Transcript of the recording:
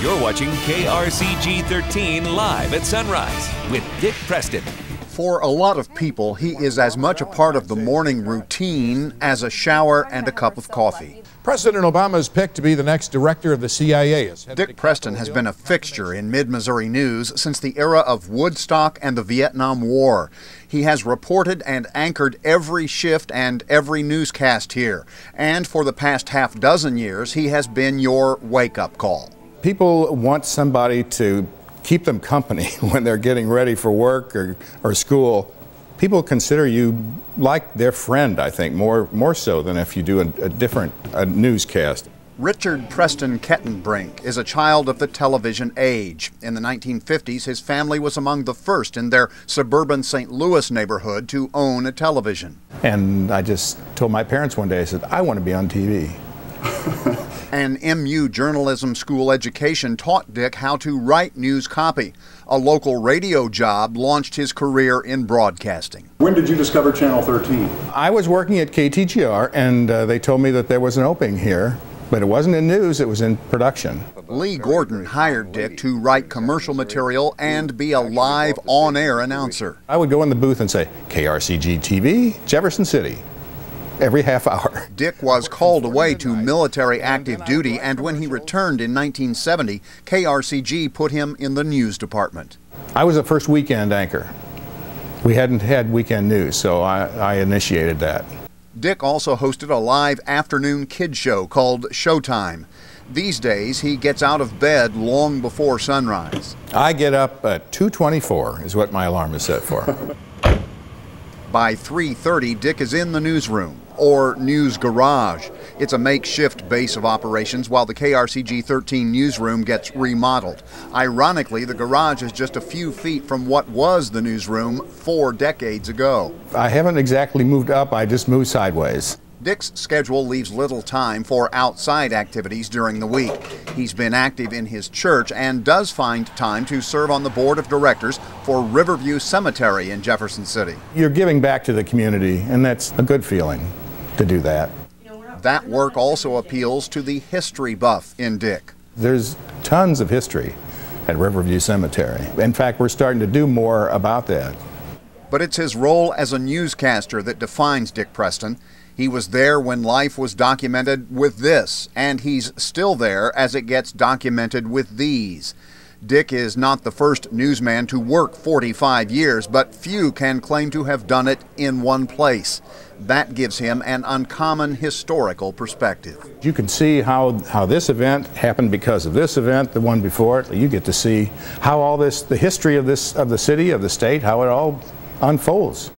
You're watching KRCG 13 live at sunrise with Dick Preston. For a lot of people, he is as much a part of the morning routine as a shower and a cup of coffee. President Obama's picked to be the next director of the CIA. Dick Preston has been a fixture in mid-Missouri news since the era of Woodstock and the Vietnam War. He has reported and anchored every shift and every newscast here. And for the past half dozen years, he has been your wake-up call. People want somebody to keep them company when they're getting ready for work or school. People consider you like their friend, I think, more so than if you do a different newscast. Richard Preston Kettenbrink is a child of the television age. In the 1950s, his family was among the first in their suburban St. Louis neighborhood to own a television. And I just told my parents one day, I said, I want to be on TV. An MU journalism school education taught Dick how to write news copy. A local radio job launched his career in broadcasting. When did you discover Channel 13? I was working at KTGR, and they told me that there was an opening here, but it wasn't in news, it was in production. Lee Gordon hired Dick to write commercial material and be a live, on-air announcer. I would go in the booth and say, KRCG TV, Jefferson City. Every half hour. Dick was called away to military active duty, and when he returned in 1970, KRCG put him in the news department. I was the first weekend anchor. We hadn't had weekend news, so I initiated that. Dick also hosted a live afternoon kid show called Showtime. These days, he gets out of bed long before sunrise. I get up at 2:24 is what my alarm is set for. By 3:30, Dick is in the newsroom, or news garage. It's a makeshift base of operations while the KRCG 13 newsroom gets remodeled. Ironically, the garage is just a few feet from what was the newsroom 4 decades ago. I haven't exactly moved up, I just moved sideways. Dick's schedule leaves little time for outside activities during the week. He's been active in his church and does find time to serve on the board of directors for Riverview Cemetery in Jefferson City. You're giving back to the community, and that's a good feeling to do that. That work also appeals to the history buff in Dick. There's tons of history at Riverview Cemetery. In fact, we're starting to do more about that. But it's his role as a newscaster that defines Dick Preston. He was there when life was documented with this, and he's still there as it gets documented with these. Dick is not the first newsman to work 45 years, but few can claim to have done it in one place. That gives him an uncommon historical perspective. You can see how this event happened because of this event, the one before it. You get to see how all this, the history of the city, of the state, how it all unfolds.